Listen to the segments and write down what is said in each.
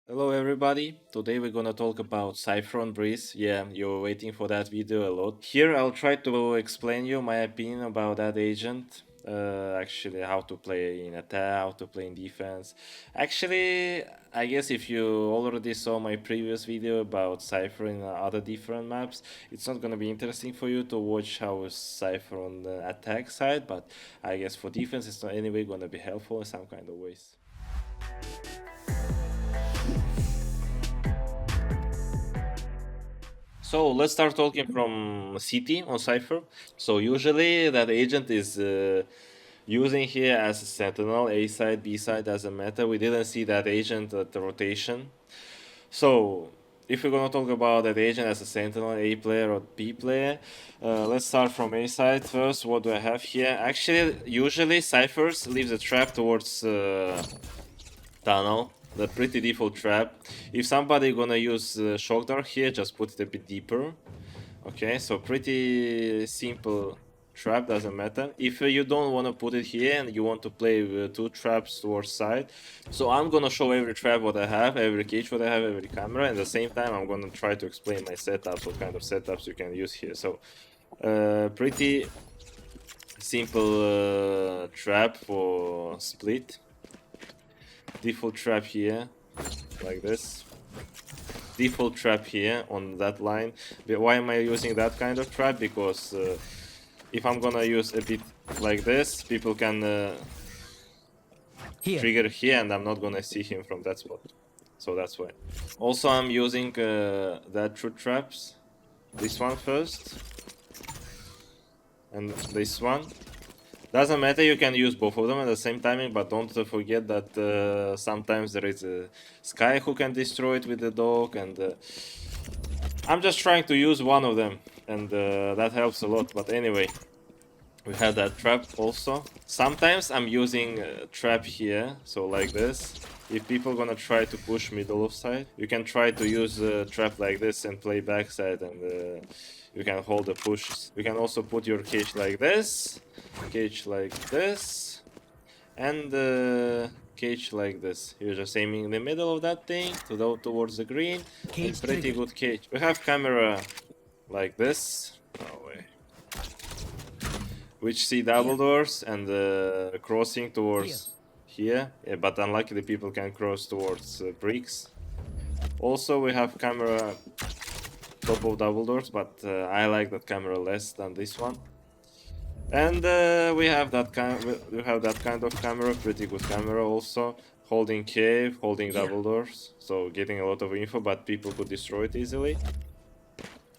Hello everybody, today we're gonna talk about Cypher and Breeze. Yeah, you were waiting for that video a lot. Here I'll try to explain you my opinion about that agent. Actually how to play in attack, how to play in defense. Actually, I guess if you already saw my previous video about Cypher in other different maps, it's not gonna be interesting for you to watch how Cypher on the attack side, but I guess for defense it's not anyway gonna be helpful in some kind of ways. So let's start talking from city on Cypher. So usually that agent is using here as a sentinel, A side, B side as a meta. We didn't see that agent at the rotation. So if we're gonna talk about that agent as a sentinel, A player or B player, let's start from A side first. What do I have here? Actually, usually Cyphers leaves a trap towards tunnel. The pretty default trap. If somebody gonna use shock dart here, just put it a bit deeper. Okay, so pretty simple trap, doesn't matter. If you don't want to put it here and you want to play with two traps towards side, so I'm gonna show every trap what I have, every cage what I have, every camera, and at the same time I'm gonna try to explain my setups, what kind of setups you can use here. So pretty simple trap for split. Default trap here, like this. Default trap here on that line. But why am I using that kind of trap? Because if I'm gonna use a bit like this, people can trigger here and I'm not gonna see him from that spot. So that's why. Also I'm using that two traps. This one first. And this one. Doesn't matter, you can use both of them at the same timing, but don't forget that sometimes there is a Sky who can destroy it with the dog, and I'm just trying to use one of them, and that helps a lot. But anyway, we have that trap also. Sometimes I'm using a trap here, so like this. If people gonna try to push middle of side, you can try to use a trap like this and play backside, and you can hold the pushes. You can also put your cage like this, cage like this, and cage like this. You're just aiming in the middle of that thing to go towards the green. And pretty good cage. We have camera like this. No way. Which see double doors and crossing towards here. Yeah, but unluckily people can cross towards bricks. Also we have camera top of double doors, but I like that camera less than this one. And we have that kind of camera, pretty good camera also. Holding cave, holding double doors, so getting a lot of info, but people could destroy it easily.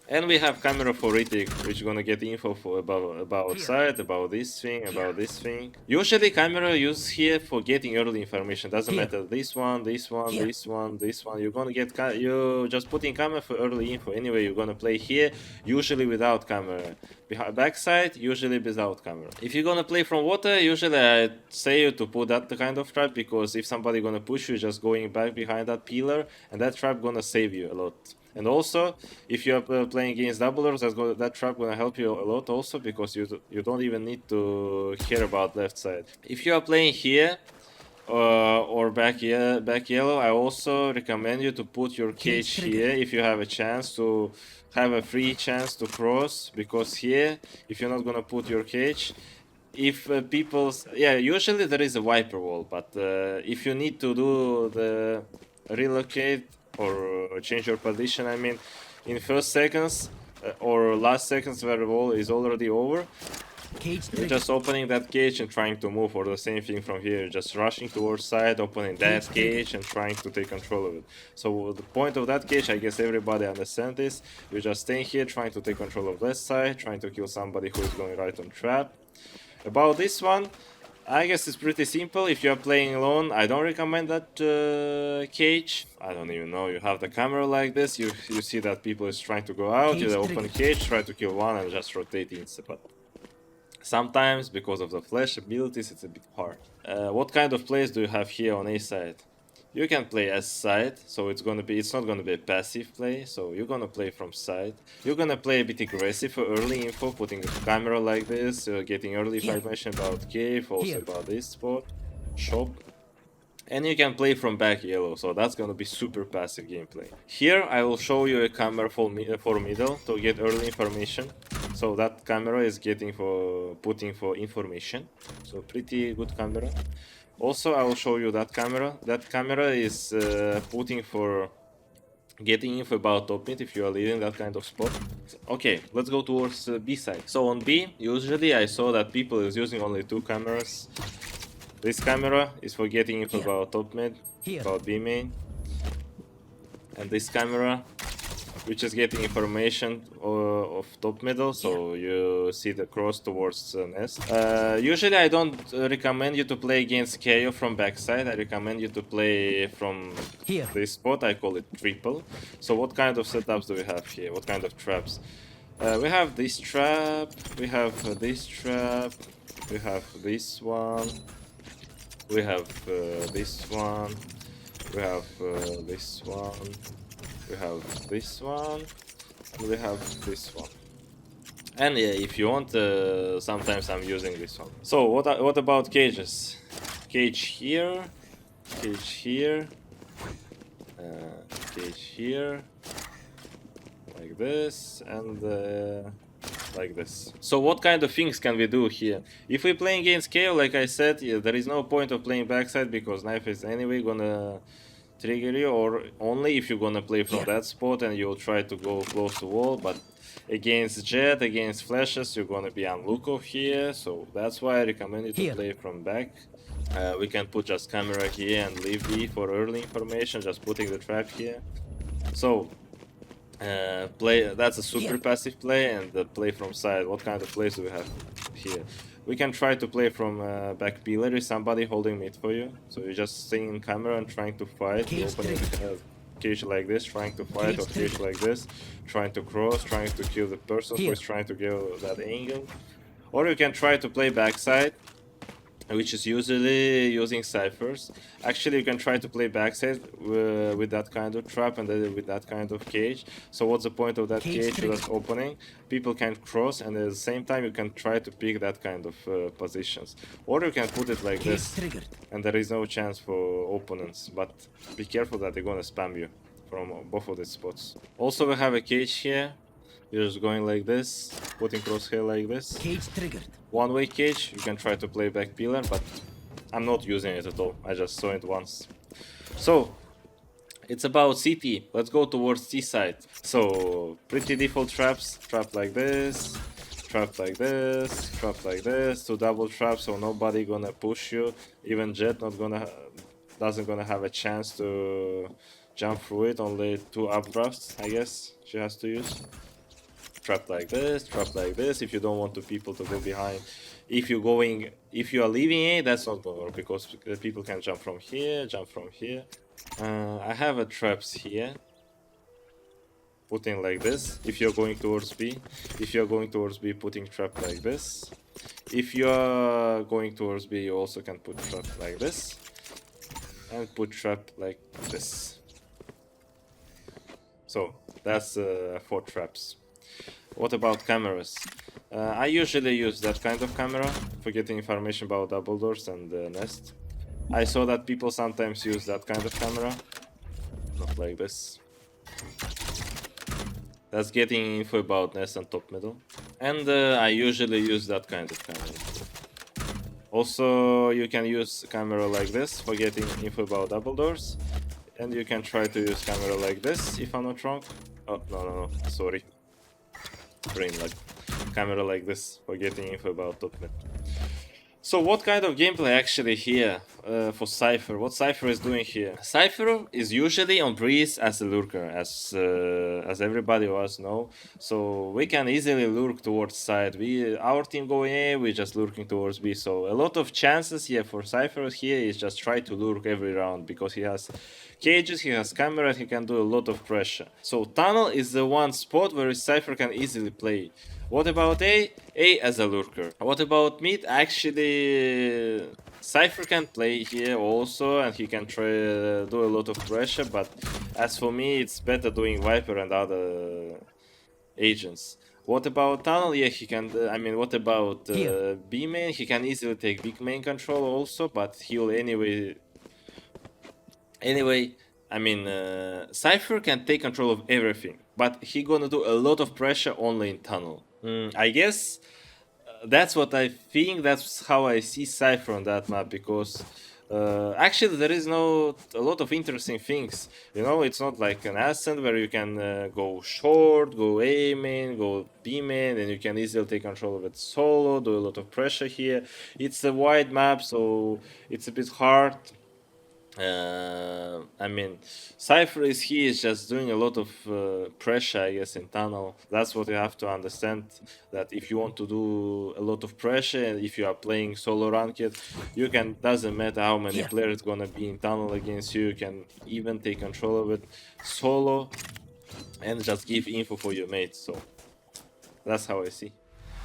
And we have camera for retake, which is gonna get info for about side, about this thing, about this thing. Usually camera used here for getting early information. Doesn't matter this one, this one, this one, this one. You're gonna get you just putting camera for early info. Anyway, you're gonna play here usually without camera. Backside usually without camera. If you're gonna play from water, usually I say you to put that kind of trap, because if somebody gonna push you, just going back behind that pillar, and that trap gonna save you a lot. And also, if you are playing against doublers, that trap gonna help you a lot also, because you don't even need to care about left side. If you are playing here or back yellow, I also recommend you to put your cage here if you have a chance to have a free chance to cross, because here, if you're not gonna put your cage, if usually there is a Viper wall, but if you need to do the relocate or change your position, I mean, in first seconds or last seconds where the wall is already over, you're just opening that cage and trying to move, or the same thing from here, just rushing towards side, opening that cage and trying to take control of it. So the point of that cage, I guess everybody understands this, you're just staying here trying to take control of left side, trying to kill somebody who is going right on trap. About this one, I guess it's pretty simple. If you're playing alone, I don't recommend that cage. I don't even know. You have the camera like this. You see that people is trying to go out. You open cage, try to kill one, and just rotate instant. But sometimes, because of the flash abilities, it's a bit hard. What kind of plays do you have here on A side? You can play as side, so it's not gonna be a passive play, so you're gonna play from side. You're gonna play a bit aggressive for early info, putting a camera like this, getting early information about cave, also about this spot, shop. And you can play from back yellow, so that's gonna be super passive gameplay. Here I will show you a camera for middle to get early information. So that camera is putting for information. So pretty good camera. Also I will show you that camera. That camera is putting for getting info about top mid if you are leaving that kind of spot. Okay, let's go towards B side. So on B, usually I saw that people is using only 2 cameras. This camera is for getting info about top mid, about B main. And this camera, which is getting information of top middle, so you see the cross towards nest. Usually I don't recommend you to play against KO from backside. I recommend you to play from this spot. I call it triple. So what kind of setups do we have here? What kind of traps? We have this trap, we have this trap, we have this one, we have this one, we have this one, we have this one, and we have this one. And yeah, if you want, sometimes I'm using this one. So what about cages? Cage here, cage here, cage here, like this, and like this. So what kind of things can we do here? If we play against KO, like I said, yeah, there is no point of playing backside because knife is anyway gonna trigger you, or only if you're gonna play from that spot and you'll try to go close to wall. But against jet, against flashes, you're gonna be on lookout here, so that's why I recommend you to play from back. We can put just camera here and leave B for early information, just putting the trap here. So that's a super passive play, and the play from side. What kind of plays do we have here? We can try to play from back pillar. Is somebody holding mid for you? So you're just staying in camera and trying to fight, opening cage like this, trying to fight, or cage like this, trying to cross, trying to kill the person who is trying to get that angle. Or you can try to play backside, which is usually using ciphers. Actually, you can try to play backside with that kind of trap and then with that kind of cage. So what's the point of that cage that's opening? People can cross, and at the same time you can try to pick that kind of positions. Or you can put it like this, and there is no chance for opponents. But be careful that they're gonna spam you from both of these spots. Also, we have a cage here. You're just going like this, putting crosshair like this. Cage triggered. One-way cage, you can try to play back pillar, but I'm not using it at all. I just saw it once. So, it's about CT. Let's go towards T side. So, pretty default traps. Trap like this, trap like this, trap like this. 2 double traps, so nobody gonna push you. Even Jet doesn't gonna have a chance to jump through it. Only 2 updrafts, I guess, she has to use. Trap like this, trap like this, if you don't want people to go behind. If you are leaving A, that's not gonna work, because people can jump from here, jump from here. I have a traps here. Putting like this, if you're going towards B. If you're going towards B, putting trap like this. If you're going towards B, you also can put trap like this. And put trap like this. So, that's 4 traps. What about cameras? I usually use that kind of camera for getting information about double doors and nest. I saw that people sometimes use that kind of camera. Not like this. That's getting info about nest and top middle. And I usually use that kind of camera. Also, you can use camera like this for getting info about double doors. And you can try to use camera like this, if I'm not wrong. Oh, no, sorry. Brain lag. Camera like this for getting info about top mid. So what kind of gameplay actually here for Cypher? What Cypher is doing here? Cypher is usually on breeze as a lurker, as everybody of us know. So we can easily lurk towards side. Our team going A, we're just lurking towards B. So a lot of chances here for Cypher here is just try to lurk every round, because he has cages, he has camera, he can do a lot of pressure. So tunnel is the one spot where Cypher can easily play. What about A? A as a lurker. What about mid? Actually, Cypher can play here also, and he can try do a lot of pressure, but as for me, it's better doing Vaiper and other agents. What about tunnel? Yeah, he can. What about B main? He can easily take big main control also, but he'll anyway Anyway, I mean, Cypher can take control of everything, but he gonna do a lot of pressure only in tunnel. I guess that's what I think. That's how I see Cypher on that map, because actually there is no a lot of interesting things. You know, it's not like an ascent where you can go short, go aiming, go beaming, and you can easily take control of it solo, do a lot of pressure here. It's a wide map, so it's a bit hard. I mean, Cypher is he is just doing a lot of pressure, I guess, in tunnel. That's what you have to understand. That if you want to do a lot of pressure, and if you are playing solo ranked, you can. Doesn't matter how many players gonna be in tunnel against you. You can even take control of it solo, and just give info for your mates. So that's how I see.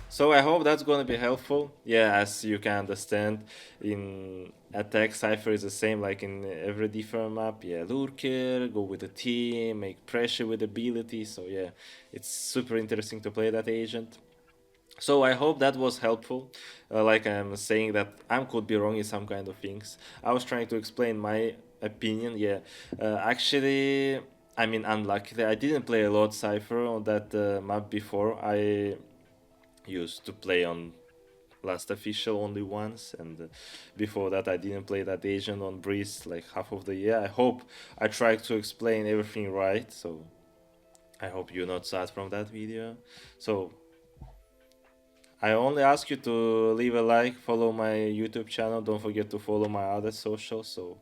So I hope that's gonna be helpful. Yeah, as you can understand, in attack Cypher is the same like in every different map. Yeah, lurker, go with the team, make pressure with ability. So yeah, it's super interesting to play that agent. So I hope that was helpful. Like I'm saying that I could be wrong in some kind of things. I was trying to explain my opinion. Yeah, actually, I mean unluckily I didn't play a lot Cypher on that map before. I used to play on last official only once, and before that I didn't play that agent on breeze like half of the year. I hope I tried to explain everything right, so I hope you're not sad from that video. So I only ask you to leave a like, follow my YouTube channel, don't forget to follow my other socials. So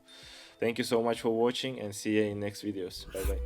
thank you so much for watching, and see you in next videos. Bye bye.